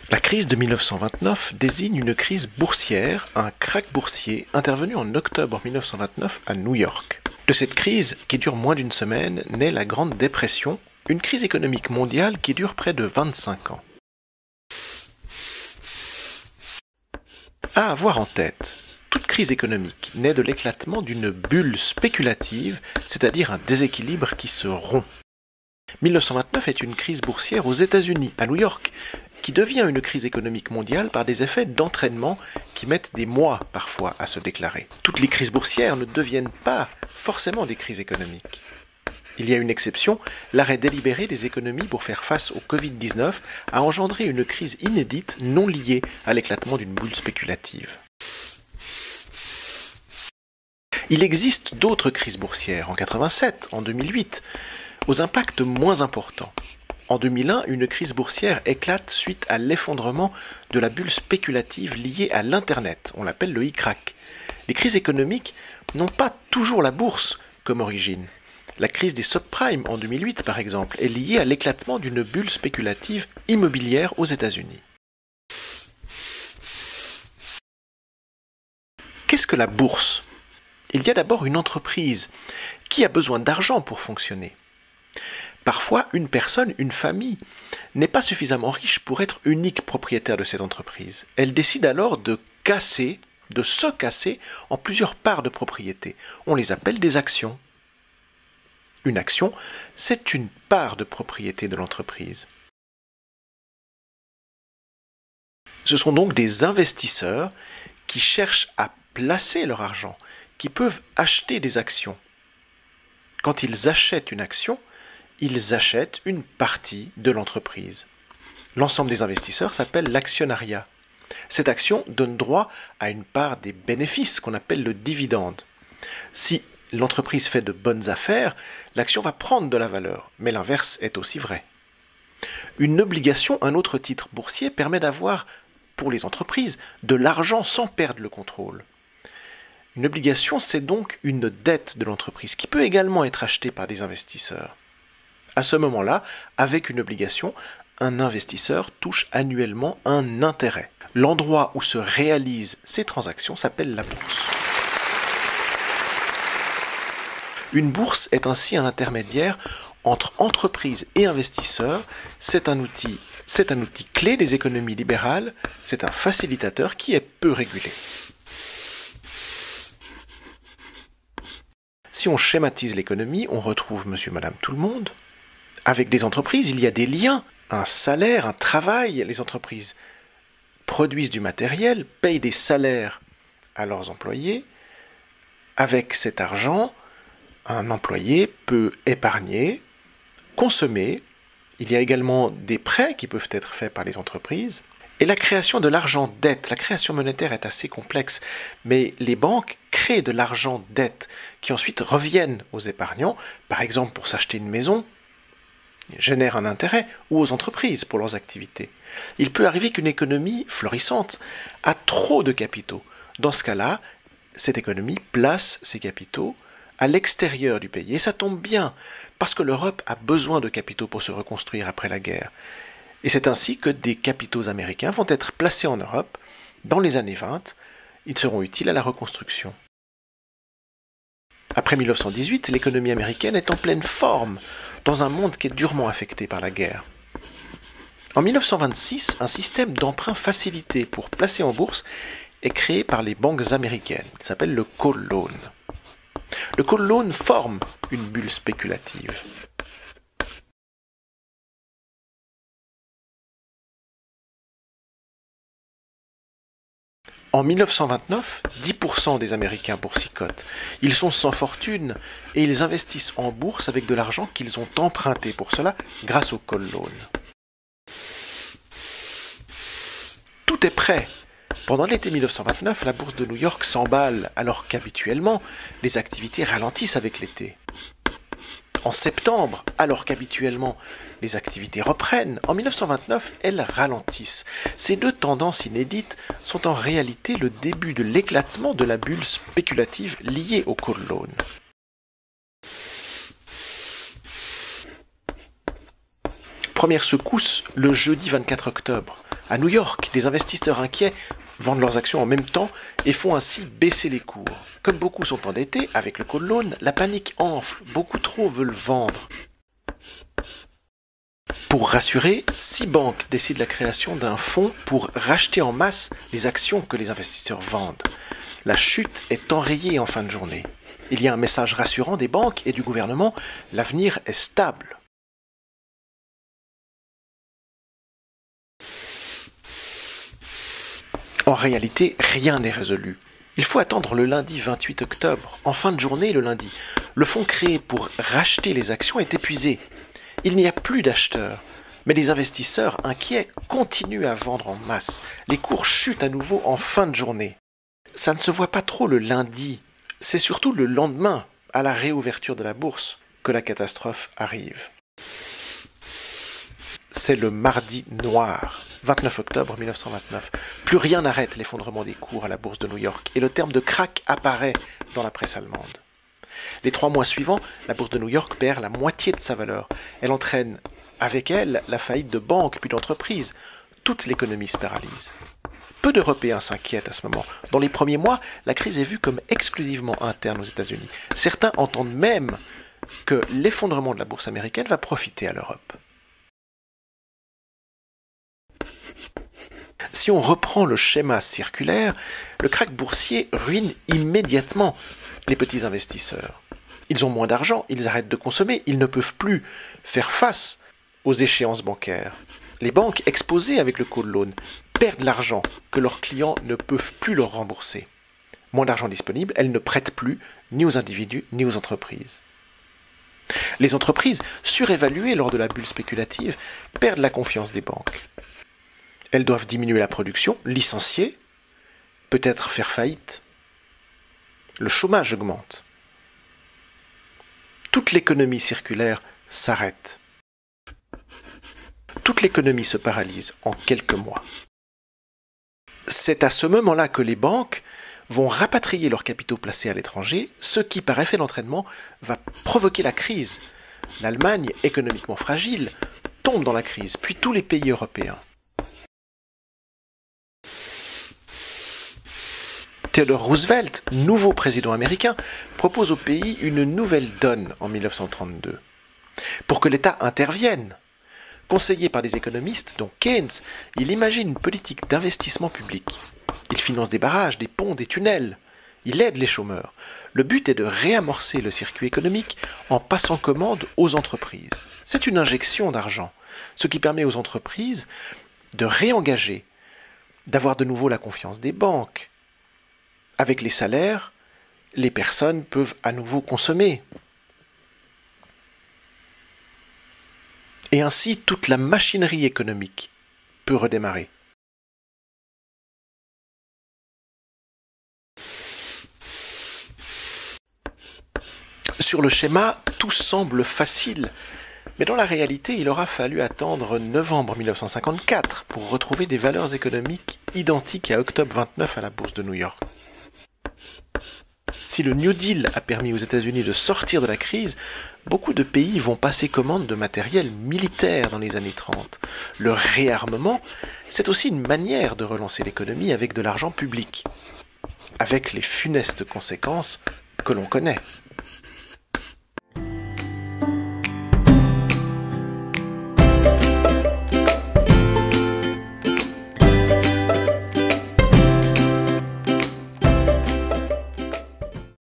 La crise de 1929 désigne une crise boursière, un krach boursier intervenu en octobre 1929 à New York. De cette crise, qui dure moins d'une semaine, naît la Grande Dépression, une crise économique mondiale qui dure près de 25 ans. À avoir en tête, toute crise économique naît de l'éclatement d'une bulle spéculative, c'est-à-dire un déséquilibre qui se rompt. 1929 est une crise boursière aux États-Unis, à New York, qui devient une crise économique mondiale par des effets d'entraînement qui mettent des mois parfois à se déclarer. Toutes les crises boursières ne deviennent pas forcément des crises économiques. Il y a une exception, l'arrêt délibéré des économies pour faire face au Covid-19 a engendré une crise inédite non liée à l'éclatement d'une bulle spéculative. Il existe d'autres crises boursières, en 87, en 2008, aux impacts moins importants. En 2001, une crise boursière éclate suite à l'effondrement de la bulle spéculative liée à l'Internet, on l'appelle le e-krach. Les crises économiques n'ont pas toujours la bourse comme origine. La crise des subprimes en 2008, par exemple, est liée à l'éclatement d'une bulle spéculative immobilière aux États-Unis. Qu'est-ce que la bourse ? Il y a d'abord une entreprise qui a besoin d'argent pour fonctionner. Parfois, une personne, une famille, n'est pas suffisamment riche pour être unique propriétaire de cette entreprise. Elle décide alors de se casser en plusieurs parts de propriété. On les appelle des actions. Une action, c'est une part de propriété de l'entreprise. Ce sont donc des investisseurs qui cherchent à placer leur argent, qui peuvent acheter des actions. Quand ils achètent une action, ils achètent une partie de l'entreprise. L'ensemble des investisseurs s'appelle l'actionnariat. Cette action donne droit à une part des bénéfices qu'on appelle le dividende. Si l'entreprise fait de bonnes affaires, l'action va prendre de la valeur, mais l'inverse est aussi vrai. Une obligation, un autre titre boursier, permet d'avoir, pour les entreprises, de l'argent sans perdre le contrôle. Une obligation, c'est donc une dette de l'entreprise qui peut également être achetée par des investisseurs. À ce moment-là, avec une obligation, un investisseur touche annuellement un intérêt. L'endroit où se réalisent ces transactions s'appelle la bourse. Une bourse est ainsi un intermédiaire entre entreprises et investisseurs. C'est un outil clé des économies libérales. C'est un facilitateur qui est peu régulé. Si on schématise l'économie, on retrouve monsieur, madame, tout le monde. Avec des entreprises, il y a des liens, un salaire, un travail. Les entreprises produisent du matériel, payent des salaires à leurs employés. Avec cet argent, un employé peut épargner, consommer. Il y a également des prêts qui peuvent être faits par les entreprises. Et la création de l'argent-dette, la création monétaire est assez complexe, mais les banques créent de l'argent-dette qui ensuite reviennent aux épargnants, par exemple pour s'acheter une maison, génèrent un intérêt, ou aux entreprises pour leurs activités. Il peut arriver qu'une économie florissante a trop de capitaux. Dans ce cas-là, cette économie place ses capitaux à l'extérieur du pays. Et ça tombe bien, parce que l'Europe a besoin de capitaux pour se reconstruire après la guerre. Et c'est ainsi que des capitaux américains vont être placés en Europe. Dans les années 20, ils seront utiles à la reconstruction. Après 1918, l'économie américaine est en pleine forme, dans un monde qui est durement affecté par la guerre. En 1926, un système d'emprunt facilité pour placer en bourse est créé par les banques américaines. Il s'appelle le call loan. Le call loan forme une bulle spéculative. En 1929, 10% des Américains boursicotent. Ils sont sans fortune et ils investissent en bourse avec de l'argent qu'ils ont emprunté pour cela grâce au call loan. Tout est prêt. Pendant l'été 1929, la bourse de New York s'emballe alors qu'habituellement, les activités ralentissent avec l'été. En septembre, alors qu'habituellement les activités reprennent, en 1929, elles ralentissent. Ces deux tendances inédites sont en réalité le début de l'éclatement de la bulle spéculative liée au call loan. Première secousse le jeudi 24 octobre. À New York, les investisseurs inquiets vendent leurs actions en même temps et font ainsi baisser les cours. Comme beaucoup sont endettés avec le call loan, la panique enfle, beaucoup trop veulent vendre. Pour rassurer, 6 banques décident la création d'un fonds pour racheter en masse les actions que les investisseurs vendent. La chute est enrayée en fin de journée. Il y a un message rassurant des banques et du gouvernement, l'avenir est stable. En réalité, rien n'est résolu. Il faut attendre le lundi 28 octobre. En fin de journée, le lundi, le fonds créé pour racheter les actions est épuisé. Il n'y a plus d'acheteurs. Mais les investisseurs inquiets continuent à vendre en masse. Les cours chutent à nouveau en fin de journée. Ça ne se voit pas trop le lundi. C'est surtout le lendemain, à la réouverture de la bourse, que la catastrophe arrive. C'est le mardi noir, 29 octobre 1929. Plus rien n'arrête l'effondrement des cours à la bourse de New York et le terme de krach apparaît dans la presse allemande. Les 3 mois suivants, la bourse de New York perd la moitié de sa valeur. Elle entraîne avec elle la faillite de banques puis d'entreprises. Toute l'économie se paralyse. Peu d'Européens s'inquiètent à ce moment. Dans les premiers mois, la crise est vue comme exclusivement interne aux États-Unis. Certains entendent même que l'effondrement de la bourse américaine va profiter à l'Europe. Si on reprend le schéma circulaire, le krach boursier ruine immédiatement les petits investisseurs. Ils ont moins d'argent, ils arrêtent de consommer, ils ne peuvent plus faire face aux échéances bancaires. Les banques exposées avec le call loan perdent l'argent que leurs clients ne peuvent plus leur rembourser. Moins d'argent disponible, elles ne prêtent plus ni aux individus ni aux entreprises. Les entreprises, surévaluées lors de la bulle spéculative, perdent la confiance des banques. Elles doivent diminuer la production, licencier, peut-être faire faillite. Le chômage augmente. Toute l'économie circulaire s'arrête. Toute l'économie se paralyse en quelques mois. C'est à ce moment-là que les banques vont rapatrier leurs capitaux placés à l'étranger, ce qui, par effet d'entraînement, va provoquer la crise. L'Allemagne, économiquement fragile, tombe dans la crise, puis tous les pays européens. Theodore Roosevelt, nouveau président américain, propose au pays une nouvelle donne en 1932. Pour que l'État intervienne, conseillé par des économistes, dont Keynes, il imagine une politique d'investissement public. Il finance des barrages, des ponts, des tunnels. Il aide les chômeurs. Le but est de réamorcer le circuit économique en passant commande aux entreprises. C'est une injection d'argent, ce qui permet aux entreprises de réengager, d'avoir de nouveau la confiance des banques. Avec les salaires, les personnes peuvent à nouveau consommer. Et ainsi, toute la machinerie économique peut redémarrer. Sur le schéma, tout semble facile, mais dans la réalité, il aura fallu attendre novembre 1954 pour retrouver des valeurs économiques identiques à octobre 29 à la bourse de New York. Si le New Deal a permis aux États-Unis de sortir de la crise, beaucoup de pays vont passer commande de matériel militaire dans les années 30. Le réarmement, c'est aussi une manière de relancer l'économie avec de l'argent public, avec les funestes conséquences que l'on connaît.